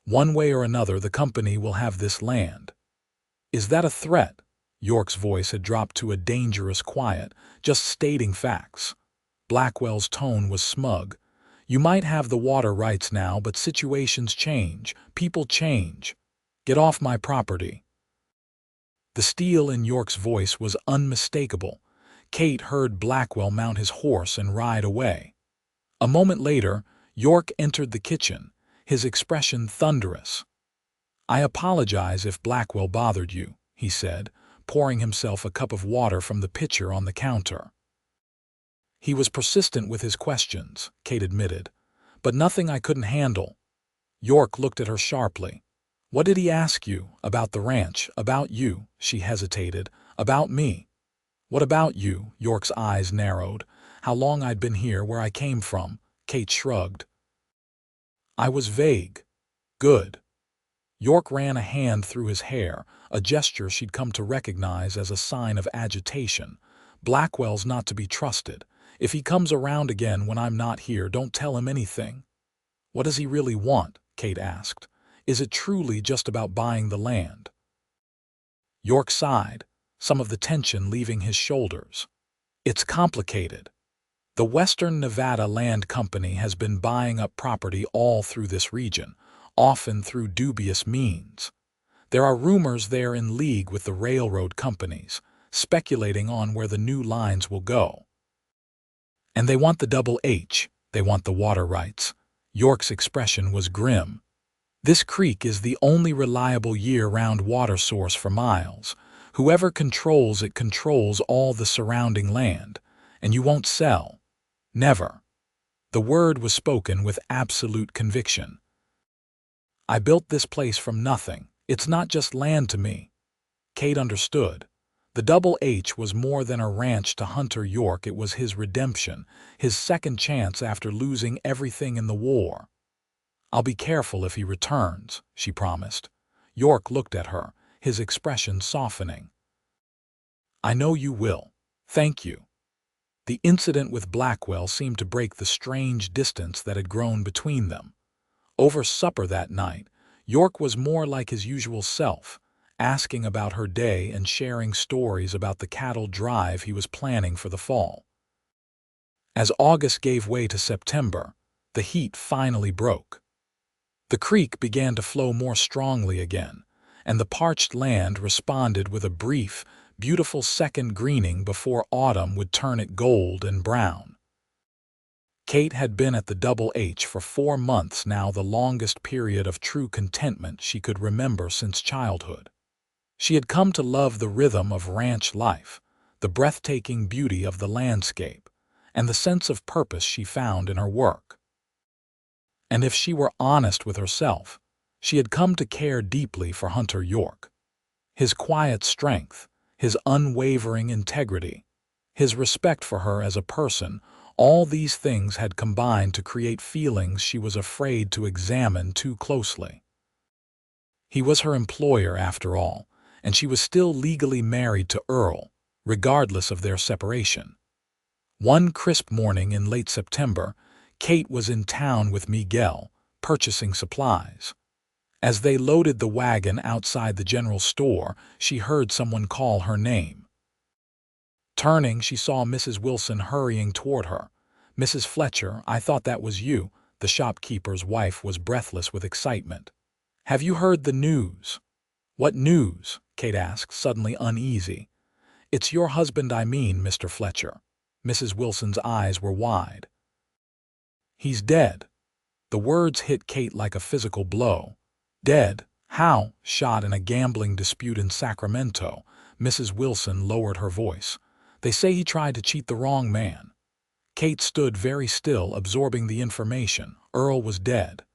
"One way or another, the company will have this land." "Is that a threat?" York's voice had dropped to a dangerous quiet, just stating facts. Blackwell's tone was smug. "You might have the water rights now, but situations change. People change. Get off my property." The steel in York's voice was unmistakable. Kate heard Blackwell mount his horse and ride away. A moment later, York entered the kitchen, his expression thunderous. "I apologize if Blackwell bothered you," he said, pouring himself a cup of water from the pitcher on the counter. "He was persistent with his questions," Kate admitted, "but nothing I couldn't handle." York looked at her sharply. "What did he ask you? About the ranch? About you?" She hesitated. "About me." "What about you?" York's eyes narrowed. "How long I'd been here, where I came from?" Kate shrugged. "I was vague." "Good." York ran a hand through his hair, a gesture she'd come to recognize as a sign of agitation. "Blackwell's not to be trusted. If he comes around again when I'm not here, don't tell him anything." "What does he really want?" Kate asked. "Is it truly just about buying the land?" York sighed, some of the tension leaving his shoulders. "It's complicated. The Western Nevada Land Company has been buying up property all through this region, often through dubious means. There are rumors they're in league with the railroad companies, speculating on where the new lines will go. And they want the double H, they want the water rights." York's expression was grim. "This creek is the only reliable year-round water source for miles. Whoever controls it controls all the surrounding land, and you won't sell. Never." The word was spoken with absolute conviction. "I built this place from nothing. It's not just land to me." Kate understood. The double H was more than a ranch to Hunter York. It was his redemption, his second chance after losing everything in the war. "I'll be careful if he returns," she promised. York looked at her, his expression softening. "I know you will. Thank you." The incident with Blackwell seemed to break the strange distance that had grown between them. Over supper that night, York was more like his usual self, asking about her day and sharing stories about the cattle drive he was planning for the fall. As August gave way to September, the heat finally broke. The creek began to flow more strongly again, and the parched land responded with a brief, beautiful second greening before autumn would turn it gold and brown. Kate had been at the Double H for 4 months now, the longest period of true contentment she could remember since childhood. She had come to love the rhythm of ranch life, the breathtaking beauty of the landscape, and the sense of purpose she found in her work. And if she were honest with herself, she had come to care deeply for Hunter York. His quiet strength, his unwavering integrity, his respect for her as a person, all these things had combined to create feelings she was afraid to examine too closely. He was her employer after all, and she was still legally married to Earl, regardless of their separation. One crisp morning in late September, Kate was in town with Miguel, purchasing supplies. As they loaded the wagon outside the general store, she heard someone call her name. Turning, she saw Mrs. Wilson hurrying toward her. "Mrs. Fletcher, I thought that was you." The shopkeeper's wife was breathless with excitement. "Have you heard the news?" "What news?" Kate asked, suddenly uneasy. "It's your husband, I mean, Mr. Fletcher." Mrs. Wilson's eyes were wide. "He's dead." The words hit Kate like a physical blow. "Dead? How?" "Shot in a gambling dispute in Sacramento." Mrs. Wilson lowered her voice. "They say he tried to cheat the wrong man." Kate stood very still, absorbing the information. Earl was dead.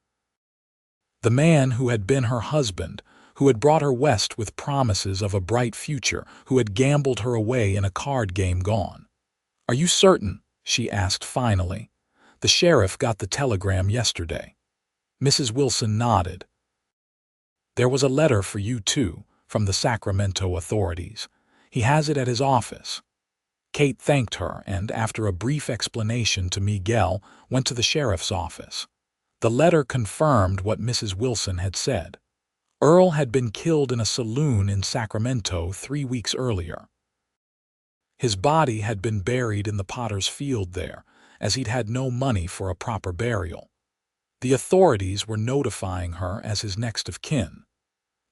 The man who had been her husband, who had brought her west with promises of a bright future, who had gambled her away in a card game, gone. "Are you certain?" she asked finally. "The sheriff got the telegram yesterday." Mrs. Wilson nodded. There was a letter for you, too, from the Sacramento authorities. He has it at his office." Kate thanked her and, after a brief explanation to Miguel, went to the sheriff's office. The letter confirmed what Mrs. Wilson had said. Earl had been killed in a saloon in Sacramento 3 weeks earlier. His body had been buried in the potter's field there, as he'd had no money for a proper burial. The authorities were notifying her as his next of kin.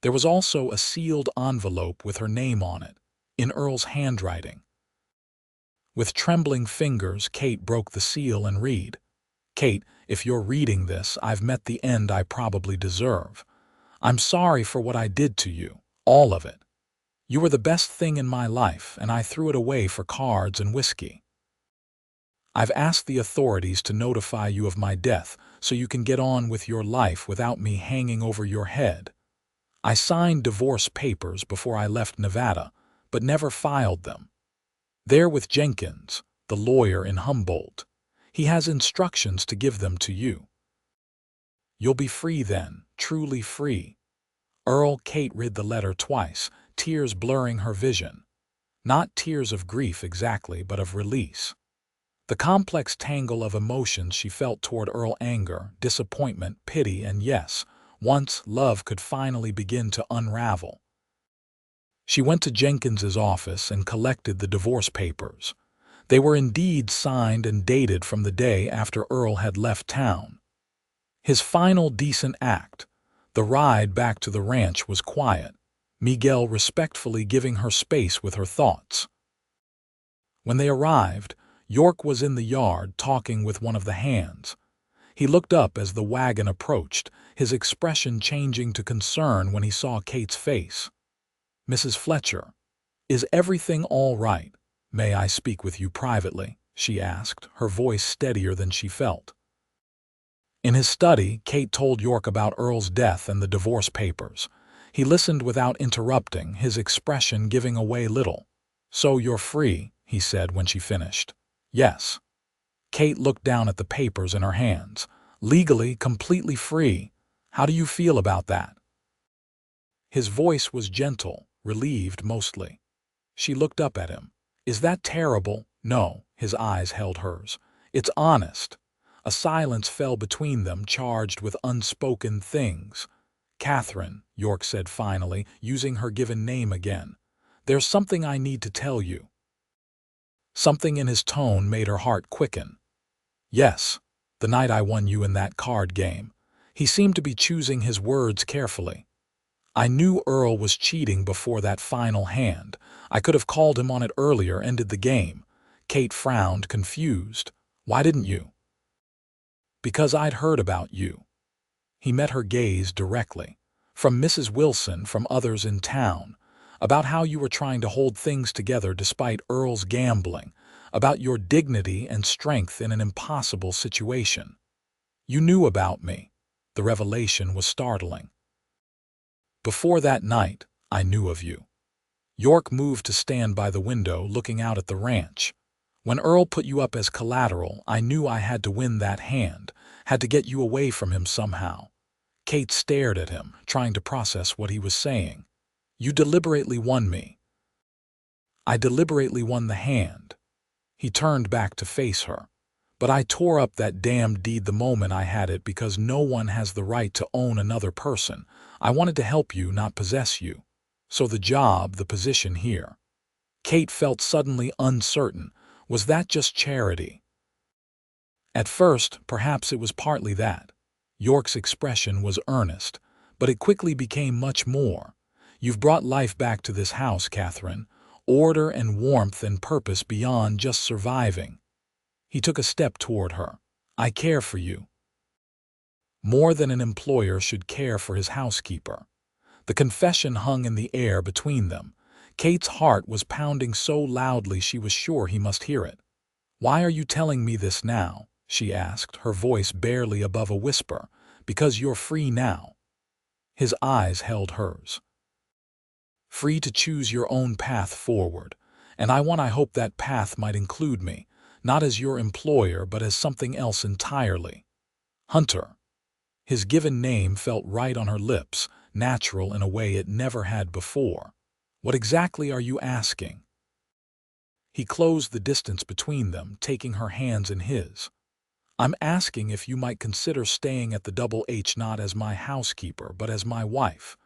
There was also a sealed envelope with her name on it, in Earl's handwriting. With trembling fingers, Kate broke the seal and read, "Kate, if you're reading this, I've met the end I probably deserve. I'm sorry for what I did to you, all of it. You were the best thing in my life, and I threw it away for cards and whiskey. I've asked the authorities to notify you of my death so you can get on with your life without me hanging over your head. I signed divorce papers before I left Nevada, but never filed them. They're with Jenkins, the lawyer in Humboldt. He has instructions to give them to you. You'll be free then, truly free." Kate read the letter twice, tears blurring her vision. Not tears of grief exactly, but of release. The complex tangle of emotions she felt toward Earl: anger, disappointment, pity, and yes, once love could finally begin to unravel. She went to Jenkins's office and collected the divorce papers. They were indeed signed and dated from the day after Earl had left town. His final decent act, the ride back to the ranch, was quiet, Miguel respectfully giving her space with her thoughts. When they arrived, York was in the yard talking with one of the hands. He looked up as the wagon approached, his expression changing to concern when he saw Kate's face. "Mrs. Fletcher, is everything all right? May I speak with you privately?" she asked, her voice steadier than she felt. In his study, Kate told York about Earl's death and the divorce papers. He listened without interrupting, his expression giving away little. "So you're free," he said when she finished. "Yes." Kate looked down at the papers in her hands. "Legally, completely free. How do you feel about that?" His voice was gentle, relieved mostly. She looked up at him. "Is that terrible?" "No." His eyes held hers. "It's honest." A silence fell between them, charged with unspoken things. "Catherine," York said finally, using her given name again, "there's something I need to tell you." Something in his tone made her heart quicken. "Yes, the night I won you in that card game." He seemed to be choosing his words carefully. "I knew Earl was cheating before that final hand. I could have called him on it earlier, ended the game." Kate frowned, confused. "Why didn't you?" "Because I'd heard about you." He met her gaze directly. "From Mrs. Wilson, from others in town. About how you were trying to hold things together despite Earl's gambling. About your dignity and strength in an impossible situation. You knew about me." The revelation was startling. "Before that night, I knew of you." York moved to stand by the window, looking out at the ranch. "When Earl put you up as collateral, I knew I had to win that hand, had to get you away from him somehow." Kate stared at him, trying to process what he was saying. "You deliberately won me." "I deliberately won the hand." He turned back to face her. "But I tore up that damned deed the moment I had it because no one has the right to own another person. I wanted to help you, not possess you. So the job, the position here." Kate felt suddenly uncertain. Was that just charity? At first, perhaps it was partly that. York's expression was earnest, but it quickly became much more. "You've brought life back to this house, Catherine. Order and warmth and purpose beyond just surviving." He took a step toward her. "I care for you. More than an employer should care for his housekeeper." The confession hung in the air between them. Kate's heart was pounding so loudly she was sure he must hear it. "Why are you telling me this now?" she asked, her voice barely above a whisper. "Because you're free now." His eyes held hers. "Free to choose your own path forward. And I hope that path might include me, not as your employer but as something else entirely." Hunter. His given name felt right on her lips, natural in a way it never had before. "What exactly are you asking?" He closed the distance between them, taking her hands in his. "I'm asking if you might consider staying at the Double H not as my housekeeper, but as my wife."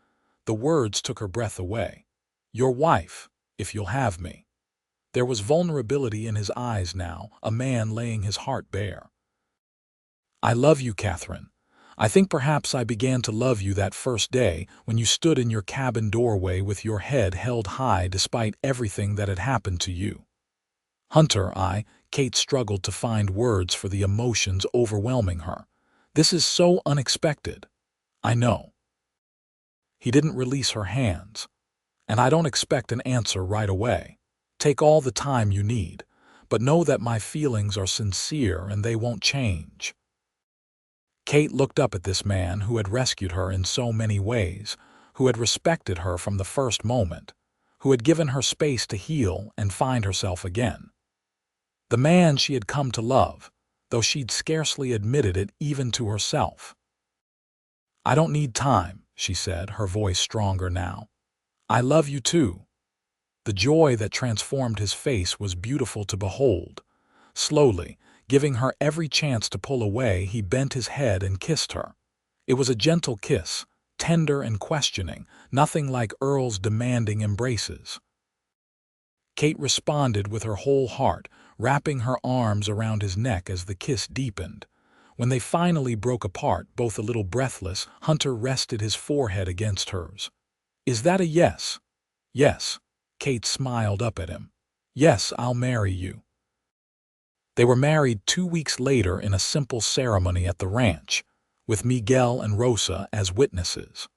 The words took her breath away. "Your wife, if you'll have me." There was vulnerability in his eyes now, a man laying his heart bare. "I love you, Catherine. I think perhaps I began to love you that first day when you stood in your cabin doorway with your head held high despite everything that had happened to you." Kate struggled to find words for the emotions overwhelming her. "This is so unexpected." "I know." He didn't release her hands. "And I don't expect an answer right away. Take all the time you need, but know that my feelings are sincere and they won't change." Kate looked up at this man who had rescued her in so many ways, who had respected her from the first moment, who had given her space to heal and find herself again. The man she had come to love, though she'd scarcely admitted it even to herself. "I don't need time," she said, her voice stronger now. "I love you too." The joy that transformed his face was beautiful to behold. Slowly, giving her every chance to pull away, he bent his head and kissed her. It was a gentle kiss, tender and questioning, nothing like Earl's demanding embraces. Kate responded with her whole heart, wrapping her arms around his neck as the kiss deepened. When they finally broke apart, both a little breathless, Hunter rested his forehead against hers. "Is that a yes?" "Yes." Kate smiled up at him. "Yes, I'll marry you." They were married 2 weeks later in a simple ceremony at the ranch, with Miguel and Rosa as witnesses.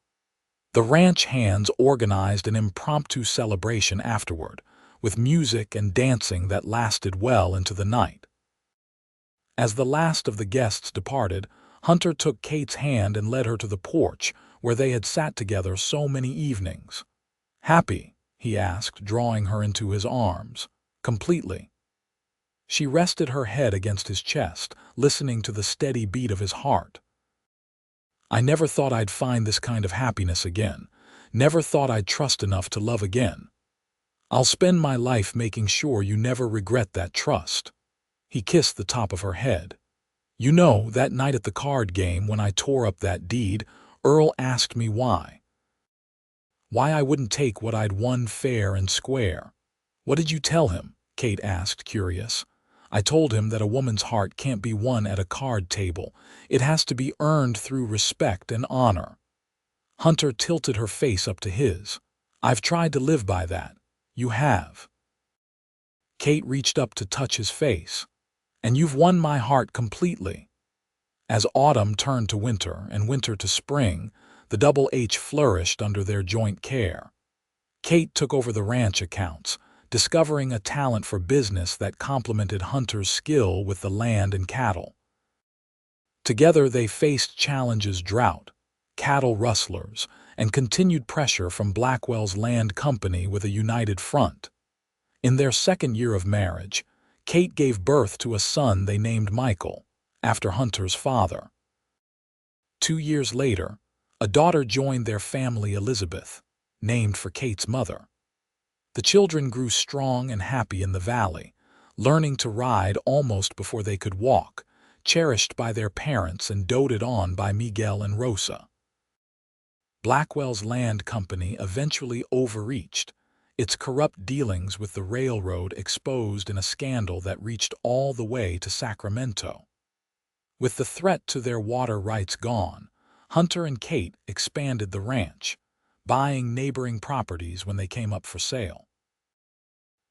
The ranch hands organized an impromptu celebration afterward, with music and dancing that lasted well into the night. As the last of the guests departed, Hunter took Kate's hand and led her to the porch where they had sat together so many evenings. "Happy?" he asked, drawing her into his arms. "Completely." She rested her head against his chest, listening to the steady beat of his heart. "I never thought I'd find this kind of happiness again. Never thought I'd trust enough to love again. I'll spend my life making sure you never regret that trust." He kissed the top of her head. "You know, that night at the card game when I tore up that deed, Earl asked me why. Why I wouldn't take what I'd won fair and square." "What did you tell him?" Kate asked, curious. "I told him that a woman's heart can't be won at a card table. It has to be earned through respect and honor." Hunter tilted her face up to his. "I've tried to live by that." "You have." Kate reached up to touch his face. "And you've won my heart completely." As autumn turned to winter and winter to spring, the Double H flourished under their joint care. Kate took over the ranch accounts, discovering a talent for business that complemented Hunter's skill with the land and cattle. Together they faced challenges: drought, cattle rustlers, and continued pressure from Blackwell's land company with a united front. In their second year of marriage, Kate gave birth to a son they named Michael, after Hunter's father. 2 years later, a daughter joined their family, Elizabeth, named for Kate's mother. The children grew strong and happy in the valley, learning to ride almost before they could walk, cherished by their parents and doted on by Miguel and Rosa. Blackwell's land company eventually overreached, its corrupt dealings with the railroad exposed in a scandal that reached all the way to Sacramento. With the threat to their water rights gone, Hunter and Kate expanded the ranch, buying neighboring properties when they came up for sale.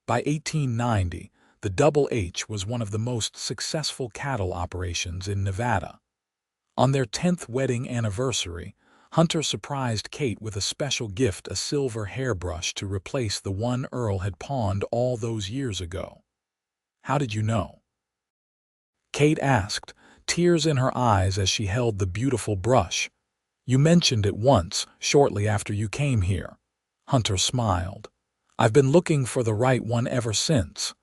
By 1890, the Double H was one of the most successful cattle operations in Nevada. On their 10th wedding anniversary, Hunter surprised Kate with a special gift: a silver hairbrush to replace the one Earl had pawned all those years ago. "How did you know?" Kate asked, tears in her eyes as she held the beautiful brush. "You mentioned it once, shortly after you came here." Hunter smiled. "I've been looking for the right one ever since."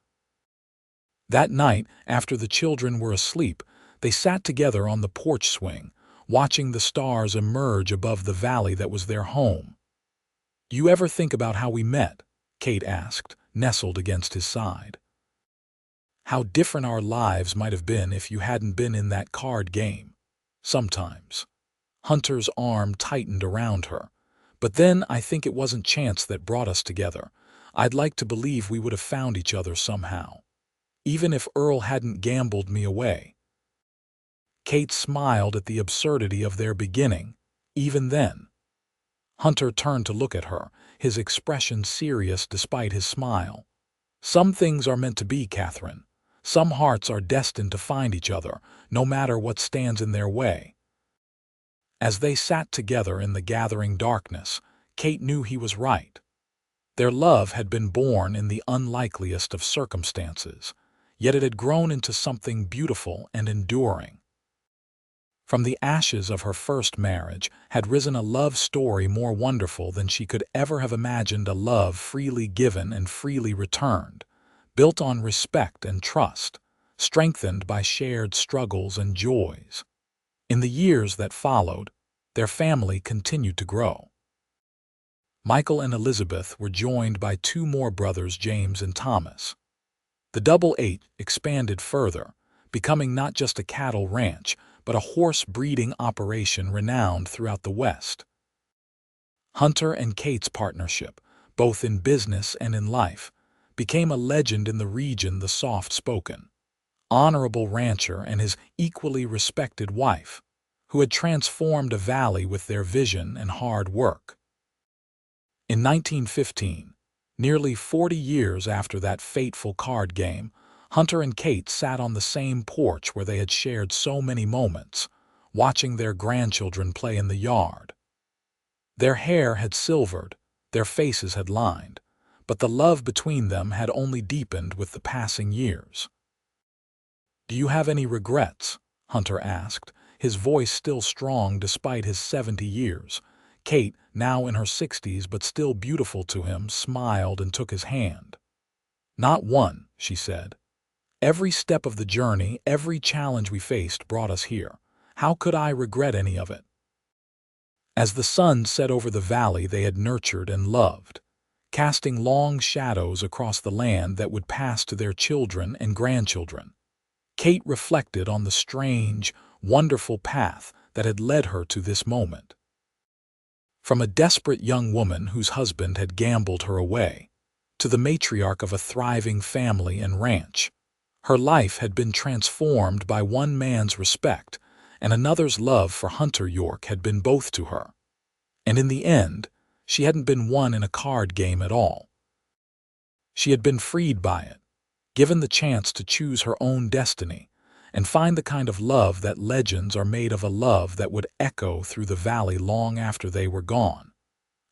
That night, after the children were asleep, they sat together on the porch swing, watching the stars emerge above the valley that was their home. "You ever think about how we met?" Kate asked, nestled against his side. "How different our lives might have been if you hadn't been in that card game." "Sometimes." Hunter's arm tightened around her. "But then I think it wasn't chance that brought us together. I'd like to believe we would have found each other somehow. Even if Earl hadn't gambled me away." Kate smiled at the absurdity of their beginning. Even then. Hunter turned to look at her, his expression serious despite his smile. "Some things are meant to be, Catherine. Some hearts are destined to find each other, no matter what stands in their way." As they sat together in the gathering darkness, Kate knew he was right. Their love had been born in the unlikeliest of circumstances, yet it had grown into something beautiful and enduring. From the ashes of her first marriage had risen a love story more wonderful than she could ever have imagined, a love freely given and freely returned, built on respect and trust, strengthened by shared struggles and joys. In the years that followed, their family continued to grow. Michael and Elizabeth were joined by two more brothers, James and Thomas. The Double Eight expanded further, becoming not just a cattle ranch, but a horse breeding operation renowned throughout the West. Hunter and Kate's partnership, both in business and in life, became a legend in the region. The soft-spoken, honorable rancher and his equally respected wife, who had transformed a valley with their vision and hard work. In 1915, nearly 40 years after that fateful card game, Hunter and Kate sat on the same porch where they had shared so many moments, watching their grandchildren play in the yard. Their hair had silvered, their faces had lined, but the love between them had only deepened with the passing years. "Do you have any regrets?" Hunter asked, his voice still strong despite his 70 years. Kate, now in her 60s but still beautiful to him, smiled and took his hand. "Not one," she said. "Every step of the journey, every challenge we faced brought us here. How could I regret any of it?" As the sun set over the valley they had nurtured and loved, casting long shadows across the land that would pass to their children and grandchildren, Kate reflected on the strange, wonderful path that had led her to this moment. From a desperate young woman whose husband had gambled her away, to the matriarch of a thriving family and ranch, her life had been transformed by one man's respect, and another's love for Hunter York had been both to her. And in the end, she hadn't been won in a card game at all. She had been freed by it, given the chance to choose her own destiny, and find the kind of love that legends are made of, a love that would echo through the valley long after they were gone.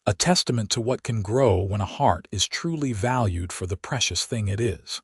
A testament to what can grow when a heart is truly valued for the precious thing it is.